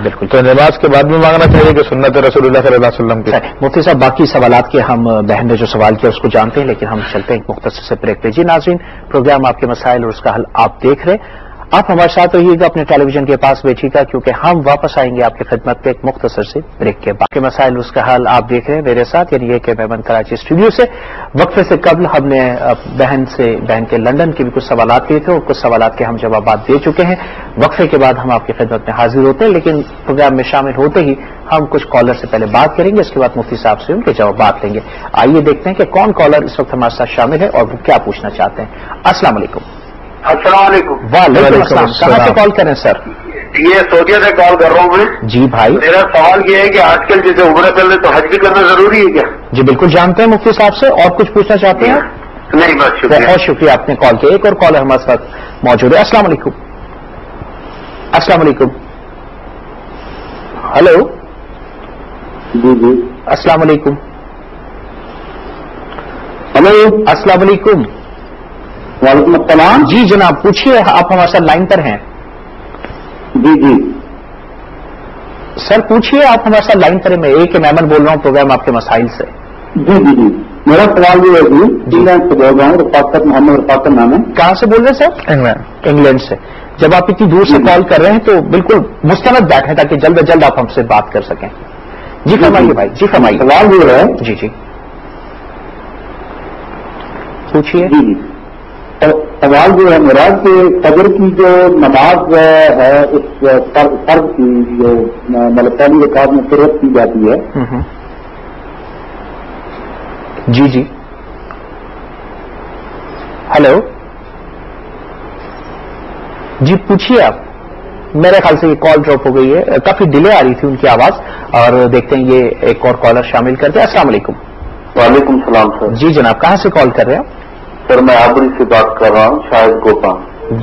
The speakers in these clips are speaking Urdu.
بالکل. تو نماز کے بعد بھی مانگنا چاہیے کہ سنت رسول اللہ صلی اللہ علیہ وسلم کی. مفتی صاحب باقی سوالات کے ہم بہن نے جو سوال کیا اس کو جانتے ہیں، لیکن ہم چلتے ہیں ایک مختصر سے بریک پہ. جی ناظرین، پروگرام آپ کے مسائل اور اس کا حل آپ دیکھ رہے. آپ ہمارے ساتھ رہیے گا، اپنے ٹیلی ویژن کے پاس بیٹھیے گا، کیونکہ ہم واپس آئیں گے آپ کی خدمت پہ ایک مختصر سے بریک کے بعد. مسائل اس کا حل آپ دیکھ رہے ہیں میرے ساتھ، یعنی یہ کہ میمن کراچی اسٹوڈیو سے. وقفے سے قبل ہم نے بہن کے لندن کے بھی کچھ سوالات کیے تھے اور کچھ سوالات کے ہم جوابات دے چکے ہیں. وقفے کے بعد ہم آپ کی خدمت میں حاضر ہوتے ہیں، لیکن پروگرام میں شامل ہوتے ہی ہم کچھ کالر سے پہلے بات کریں گے، اس کے بعد مفتی صاحب سے ان کے جوابات لیں گے. آئیے دیکھتے ہیں کہ کون کالر اس وقت ہمارے ساتھ شامل ہے اور وہ کیا پوچھنا چاہتے ہیں. السلام علیکم. السلام علیکم. وعلیکم السلام. کہاں سے کال کریں سر؟ یہ سعودیہ سے کال کر رہا ہوں میں. جی بھائی. میرا سوال یہ ہے کہ آج کل جیسے عمرہ چل رہے تو حج بھی کرنا ضروری ہے کیا؟ جی بالکل جانتے ہیں مفتی صاحب سے. اور کچھ پوچھنا چاہتے ہیں؟ نہیں بس شکریہ. بہت شکریہ آپ نے کال کیا. ایک اور کالر ہمارے ساتھ موجود ہے. السلام علیکم. السلام علیکم. ہلو. جی جی السلام علیکم. ہلو. السلام علیکم. وعلیکم السلام. جی جناب پوچھیے، آپ ہمارے ساتھ لائن پر ہیں. جی جی سر پوچھیے، آپ ہمارے ساتھ لائن پر ہیں. میں ایک میمن بول رہا ہوں پروگرام آپ کے مسائل سے. جی جی جی میرا سوال یہ ہے جی انگلینڈ سے بول رہا ہوں. رفاقت محمد رفاقت نام ہے. کہاں سے بول رہے ہیں سر؟ انگلینڈ سے. جب آپ اتنی دور سے کال کر رہے ہیں تو بالکل مستند بیٹھیں تاکہ جلد از جلد آپ ہم سے بات کر سکیں. جی فرمائیے بھائی. جی فرمائیے. سوال یہ ہے. جی جی جی پوچھیے. جی سوال جو ہے میرا کہ فجر کی جو نماز ہے اس فرض کی جو مطلب پہلی رکعت میں فروخت کی جاتی ہے. جی جی ہلو. جی پوچھیے آپ. میرے خیال سے یہ کال ڈراپ ہو گئی ہے، کافی ڈیلے آ رہی تھی ان کی آواز. اور دیکھتے ہیں یہ ایک اور کالر شامل کرتے ہیں. السلام علیکم. وعلیکم السلام سر. جی جناب کہاں سے کال کر رہے ہیں آپ؟ سر میں آبری سے بات کر رہا ہوں، شاہد گوپا.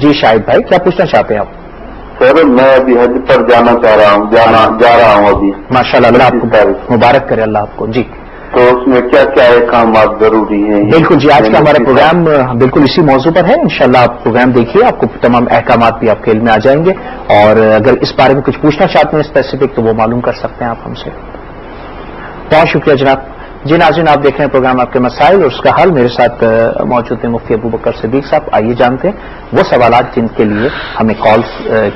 جی شاہد بھائی کیا پوچھنا چاہتے ہیں آپ؟ سر میں ابھی حج پر جانا چاہ رہا ہوں، جا رہا ہوں ابھی. ماشاء اللہ آپ کو مبارک کرے اللہ آپ کو. جی تو اس میں کیا کیا احکامات ضروری ہیں؟ بالکل جی آج کا ہمارا پروگرام بالکل اسی موضوع پر ہے. انشاءاللہ آپ پروگرام دیکھیے، آپ کو تمام احکامات بھی آپ کے علم میں آ جائیں گے. اور اگر اس بارے میں کچھ پوچھنا چاہتے ہیں اسپیسیفک تو وہ معلوم کر سکتے ہیں آپ ہم سے. بہت شکریہ جناب. جی ناظرین آپ دیکھ رہے ہیں پروگرام آپ کے مسائل اور اس کا حل. میرے ساتھ موجود ہیں مفتی ابو بکر صدیق صاحب. آئیے جانتے ہیں وہ سوالات جن کے لیے ہمیں کال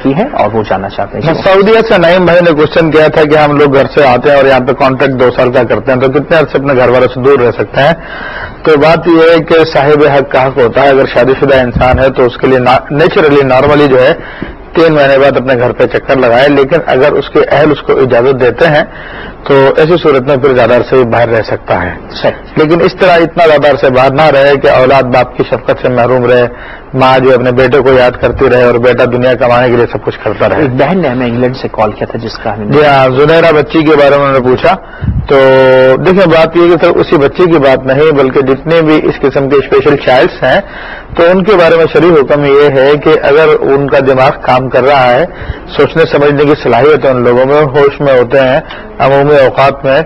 کی ہیں اور وہ جاننا چاہتے ہیں. سعودیہ سے نعیم بھائی نے کوشچن کیا تھا کہ ہم لوگ گھر سے آتے ہیں اور یہاں پہ کانٹریکٹ 2 سال کا کرتے ہیں تو کتنے عرصے اپنے گھر والوں سے دور رہ سکتے ہیں؟ تو بات یہ ہے کہ صاحب حق کا حق ہوتا ہے. اگر شادی شدہ انسان ہے تو اس کے لیے نیچرلی نارملی جو ہے 3 مہینے بعد اپنے گھر پہ چکر لگائے. لیکن اگر اس کے اہل اس کو اجازت دیتے ہیں تو ایسی صورت میں پھر زیادہ عرصے باہر رہ سکتا ہے. لیکن اس طرح اتنا زیادہ عرصے باہر نہ رہے کہ اولاد باپ کی شفقت سے محروم رہے، ماں جو اپنے بیٹے کو یاد کرتی رہے اور بیٹا دنیا کمانے کے لیے سب کچھ کرتا رہے. ایک بہن نے ہمیں انگلینڈ سے کال کیا تھا جس کا جی ہاں زنیرہ بچی کے بارے میں انہوں نے پوچھا. تو دیکھیں بات یہ کہ صرف اسی بچی کی بات نہیں بلکہ جتنے بھی اس قسم کے اسپیشل چائلڈس ہیں تو ان کے بارے میں شرعی حکم یہ ہے کہ اگر ان کا دماغ کام کر رہا ہے، سوچنے سمجھنے کی صلاحیت ہے ان لوگوں میں، ہوش میں ہوتے ہیں عمومی اوقات میں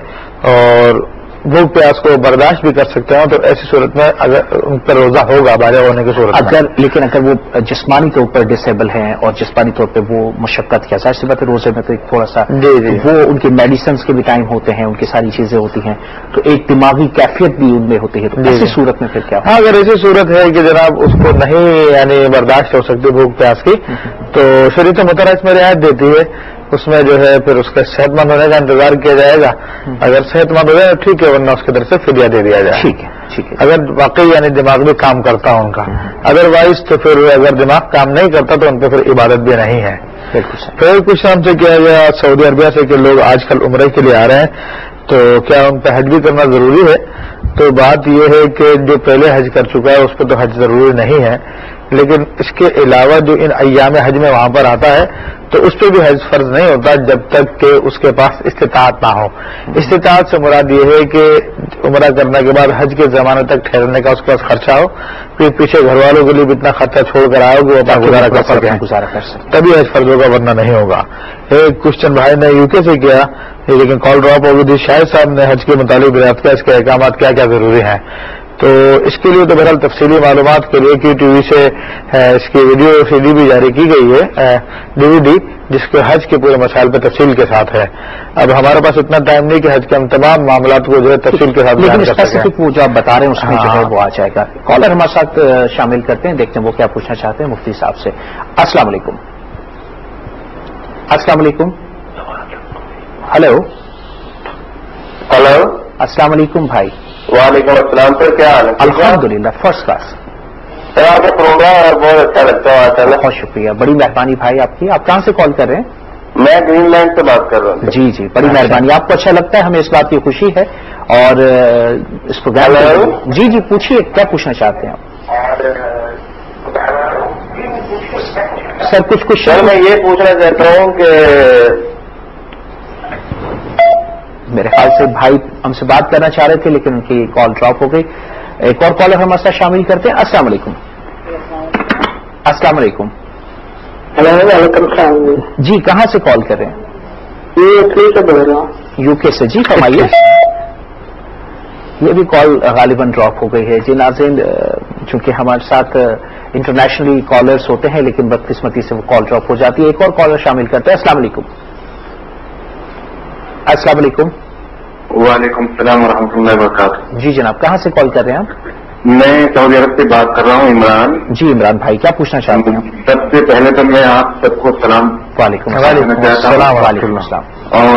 اور بھوک پیاس کو برداشت بھی کر سکتے ہیں تو ایسی صورت میں اگر ان پر روزہ ہوگا بالغ ہونے کی صورت لیکن اگر وہ جسمانی طور پر ڈسیبل ہیں اور جسمانی طور پہ وہ مشقت کیا ظاہر سی بات ہے روزے میں تو ایک تھوڑا سا وہ ان کے میڈیسنس کے بھی ٹائم ہوتے ہیں، ان کی ساری چیزیں ہوتی ہیں تو ایک دماغی کیفیت بھی ان میں ہوتی ہے. تو ایسی صورت میں پھر کیا؟ ہاں اگر ایسی صورت ہے کہ جناب اس کو نہیں یعنی برداشت ہو سکتی بھوک پیاس کی تو شریعت مطالعہ میں رعایت دیتی ہے. اس میں جو ہے پھر اس کا صحت مند ہونے کا انتظار کیا جائے گا. اگر صحت مند ہو جائے تو ٹھیک ہے ورنہ اس کی طرف سے فدیہ دے دیا جائے. ٹھیک ہے اگر واقعی یعنی دماغ بھی کام کرتا ہو ان کا. ادر وائز تو پھر اگر دماغ کام نہیں کرتا تو ان پہ پھر عبادت بھی نہیں ہے. پھر کچھ ہم سے کیا گیا سعودی عربیہ سے کہ لوگ آج کل عمرے کے لیے آ رہے ہیں تو کیا ان پہ حج بھی کرنا ضروری ہے؟ تو بات یہ ہے کہ جو پہلے حج کر چکا ہے اس پہ تو حج ضروری نہیں ہے، لیکن اس کے علاوہ جو ان ایام حج میں وہاں پر آتا ہے تو اس پہ بھی حج فرض نہیں ہوتا جب تک کہ اس کے پاس استطاعت نہ ہو. استطاعت سے مراد یہ ہے کہ عمرہ کرنے کے بعد حج کے زمانے تک ٹھہرنے کا اس کے پاس خرچہ ہو، پھر پیچھے گھر والوں کے لیے بھی اتنا خرچہ چھوڑ کر آؤ کہ وہ اپنا گزارا کر سکے تبھی حج فرض ہوگا ورنہ نہیں ہوگا. ایک کوشچن بھائی نے UK سے کیا لیکن کال ڈراپ ہو گئی تھی. شاہد صاحب نے حج کے متعلق بات کیا اس کے احکامات کیا کیا ضروری ہیں. تو اس کے لیے تو بہرحال تفصیلی معلومات کے لیے QTV سے اس کی ویڈیو CD بھی جاری کی گئی ہے، DVD، جس کے حج کے پورے مسائل پہ تفصیل کے ساتھ ہے. اب ہمارے پاس اتنا ٹائم نہیں کہ حج کے ہم تمام معاملات کو جو ہے تفصیل کے ساتھ بیان کر سکیں. اسپیسیفک وہ جو آپ بتا رہے ہیں اس میں جو ہے وہ آ جائے گا. کالر ہمارے ساتھ شامل کرتے ہیں، دیکھتے ہیں وہ کیا پوچھنا چاہتے ہیں مفتی صاحب سے. السلام علیکم. السلام علیکم. ہلو. ہلو، السلام علیکم بھائی. وعلیکم السلام سر، کیا حال ہے؟ الحمدللہ فرسٹ کلاس. سر آپ کا پروگرام بہت اچھا لگتا ہے ماشاء اللہ. بہت شکریہ، بڑی مہربانی بھائی آپ کی. آپ کہاں سے کال کر رہے ہیں؟ میں گرین لینڈ سے بات کر رہا ہوں. جی جی، بڑی مہربانی. آپ کو اچھا لگتا ہے، ہمیں اس بات کی خوشی ہے. اور اس پروگرام جی جی پوچھیے، کیا پوچھنا چاہتے ہیں آپ؟ سر کچھ سر میں یہ پوچھنا چاہتا ہوں کہ میرے خیال سے بھائی ہم سے بات کرنا چاہ رہے تھے لیکن ان کی کال ڈراپ ہو گئی. ایک اور کالر ہمارے ساتھ شامل کرتے ہیں. السلام علیکم. السلام علیکم. وعلیکم السلام. جی کہاں سے کال کر رہے ہیں؟ یہ سے بول رہا ہوں. UK سے. جی فرمائیے. یہ بھی کال غالباً ڈراپ ہو گئی ہے. جی ناظرین، چونکہ ہمارے ساتھ انٹرنیشنلی کالرز ہوتے ہیں لیکن بدقسمتی سے وہ کال ڈراپ ہو جاتی ہے. ایک اور کالر شامل کرتے ہیں. السلام علیکم. السلام علیکم. وعلیکم السلام ورحمۃ اللہ وبرکاتہ. جی جناب، کہاں سے کال کر رہے ہیں آپ؟ میں سعودی عرب سے بات کر رہا ہوں، عمران. جی عمران بھائی، کیا پوچھنا چاہتے ہیں؟ سب سے پہلے تو میں آپ سب کو سلام. وعلیکم وعلیکم السلام. وعلیکم السلام. اور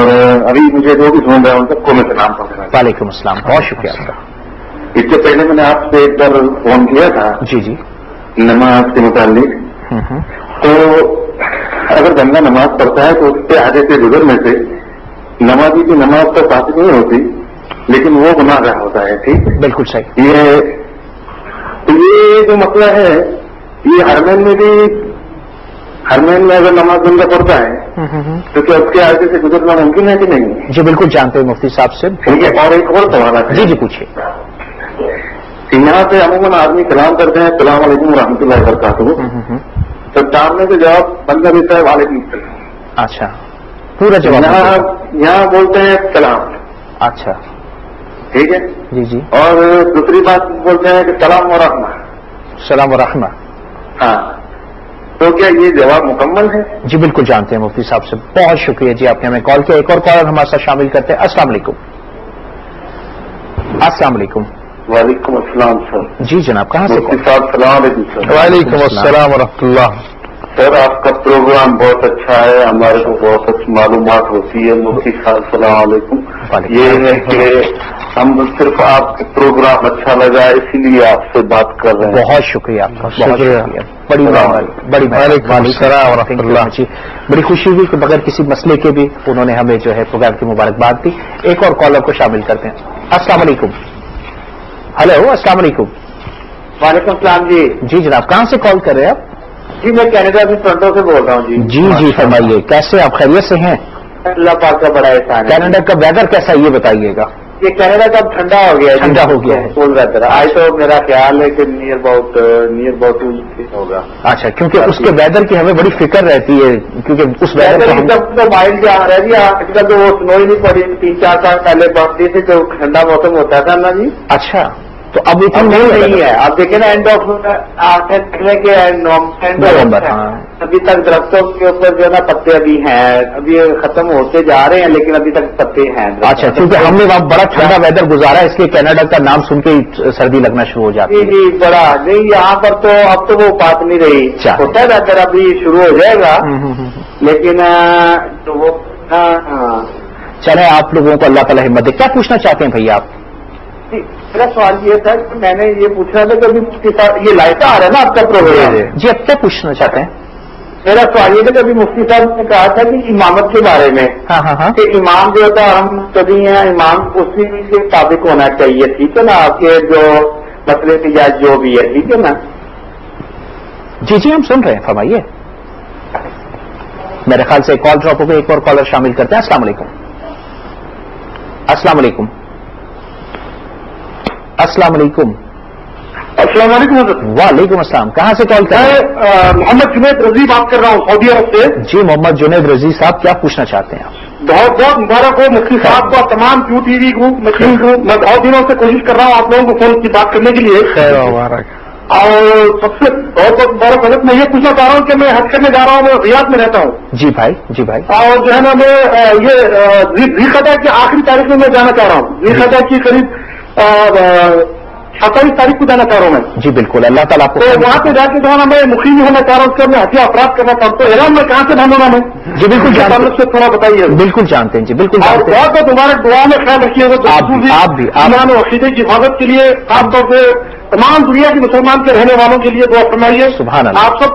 ابھی مجھے جو بھی سن رہا ہوں سب کو میں سلام پہنچانا. وعلیکم السلام، بہت شکریہ آپ کا. اس سے پہلے میں نے آپ سے ایک بار فون کیا تھا جی جی. نماز کے متعلق. تو اگر بندہ نماز پڑھتا ہے تو اس کے آگے سے گزرنے سے نمازی کی نماز تو فاسد نہیں ہوتی لیکن وہ گناہ گار ہوتا ہے. ٹھیک ہے، بالکل صحیح. یہ جو مسئلہ ہے یہ حرمین میں اگر نماز بندہ پڑھتا ہے تو کیا اس کے آگے سے گزرنا ممکن ہے کہ نہیں؟ جی بالکل جانتے ہیں مفتی صاحب سے. ٹھیک ہے. اور ایک اور سوال ہے. جی جی پوچھیے. یہاں سے عموماً آدمی سلام کرتے ہیں السلام علیکم ورحمۃ اللہ وبرکاتہ، تو سامنے سے جواب بندہ دیتا ہے وعلیکم السلام. اچھا، پورا جواب یہاں بولتے ہیں سلام. اچھا ٹھیک ہے. جی جی. اور دوسری بات بولتے ہیں کہ سلام و رحمہ. سلام و رحمہ. ہاں، تو کیا یہ جواب مکمل ہے؟ جی بالکل جانتے ہیں مفتی صاحب سے. بہت شکریہ جی، آپ نے ہمیں کال کیا. ایک اور کالر ہمارے ساتھ شامل کرتے ہیں. السلام علیکم. السلام علیکم. وعلیکم السلام سر. جی جناب، کہاں سے مفتی صاحب السلام علیکم سر. وعلیکم السلام ورحمۃ اللہ. سر آپ کا پروگرام بہت اچھا ہے، ہمارے کو بہت اچھی معلومات ہوتی ہے. مفتی صاحب السلام علیکم. یہ ہے کہ ہم صرف آپ کا پروگرام اچھا لگا اسی لیے آپ سے بات کر رہے ہیں. بہت شکریہ آپ کا. بہت شکریہ. بڑی بڑی وعلیکم السلام ورحمۃ اللہ. بڑی خوشی ہوئی کہ بغیر کسی مسئلے کے بھی انہوں نے ہمیں جو ہے پروگرام کی مبارکباد دی. ایک اور کالر کو شامل کرتے ہیں. السلام علیکم. ہلو، السلام علیکم. وعلیکم السلام. جی جی جناب، کہاں سے کال کر رہے ہیں آپ؟ جی میں کینیڈا سے ٹورنٹو سے بول رہا ہوں. جی جی جی فرمائیے، کیسے آپ؟ خیریت سے ہیں؟ اللہ پاک کا بڑا احسان ہے. کینیڈا کا ویدر کیسا ہے یہ بتائیے گا. یہ کینیڈا کا ٹھنڈا ہو گیا ہے. ٹھنڈا ہو گیا ہے. کول رہتا ہے. آج تو میرا خیال ہے کہ نیئر اباؤٹ ہوگا. اچھا، کیونکہ اس کے ویدر کی ہمیں بڑی فکر رہتی ہے کیونکہ اس ویدر تو مائنڈ جہاں رہ گیا آج کل تو وہ سنو ہی نہیں پڑی. 3-4 سال پہلے پڑتی تھی تو ٹھنڈا موسم ہوتا تھا نا جی. اچھا، تو اب اتنی نہیں ہے. آپ دیکھیں نا اینڈ آف نومبر. ابھی تک درختوں کے اوپر جو ہے نا پتے ابھی ہیں، ابھی ختم ہوتے جا رہے ہیں لیکن ابھی تک پتے ہیں. اچھا، کیونکہ ہم نے وہاں بڑا ٹھنڈا ویدر گزارا ہے اس لیے کینیڈا کا نام سن کے سردی لگنا شروع ہو جاتی ہے. جی جی بڑا. نہیں یہاں پر تو اب تو وہ بات نہیں رہی. ہوتا ہے ویدر ابھی شروع ہو جائے گا لیکن وہ چلے آپ لوگوں کو اللہ تعالیٰ ہمت دے. کیا پوچھنا چاہتے ہیں بھیا آپ؟ میرا سوال یہ تھا کہ میں نے یہ پوچھنا تھا کہ ابھی مفتی صاحب یہ لائف آ رہا ہے نا آپ کا پروگرام. جی اب کیا پوچھنا چاہتے ہیں؟ میرا سوال یہ تھا کہ ابھی مفتی صاحب نے کہا تھا کہ امامت کے بارے میں. ہاں ہاں ہاں. کہ امام جو ہوتا ہے ہم سبھی ہیں، امام اسی کے مطابق ہونا چاہیے. ٹھیک ہے نا، آپ کے جو مسئلے کی یا جو بھی ہے. ٹھیک ہے نا. جی جی ہم سن رہے ہیں، فرمائیے. میرے خیال سے کال ڈراپ ہو گئی. ایک اور کالر شامل کرتے ہیں. السلام علیکم. السلام علیکم. السلام علیکم. السلام علیکم حضرت. وعلیکم السلام. کہاں سے کال کر رہے ہیں؟ میں محمد جنید رضی بات کر رہا ہوں سعودی عرب سے. جی محمد جنید رضی صاحب کیا پوچھنا چاہتے ہیں آپ؟ بہت بہت مبارک ہو مفتی صاحب کو, تمام کیو ٹی وی گروپ مسلم گروپ. میں بہت دنوں سے کوشش کر رہا ہوں آپ لوگوں کو فون کی بات کرنے کے لیے, اور سب سے بہت بہت مبارک. حضرت میں یہ پوچھنا چاہ رہا ہوں کہ میں حج کرنے جا رہا ہوں, میں ریاض میں رہتا ہوں. جی بھائی, جی بھائی. اور جو ہے نا میں یہ ذی قعدہ کی آخری تاریخ میں جانا چاہ رہا ہوں. ذی قعدہ کی قریب 27 تاریخ کو جانا چاہ رہا ہوں میں. جی بالکل, اللہ تعالیٰ آپ کو. تو وہاں پہ جا کے جو ہے نا میں مقیم ہونا چاہ رہا ہوں, اس کا میں حجیہ افراد کرنا چاہتا ہوں. تو احرام میں کہاں سے باندھوں گا میں؟ جی بالکل تعلق سے تھوڑا بتائیے. بالکل جانتے ہیں, جی بالکل اور جانتے ہیں. بہت بہت مبارک, دعا میں خیال رکھیے گا آپ بھی ایمان و عقیدے کی حفاظت کے لیے, خاص طور سے تمام دنیا کے مسلمان کے رہنے والوں کے لیے دعا فرمائیے. سبحان اللہ. آپ سب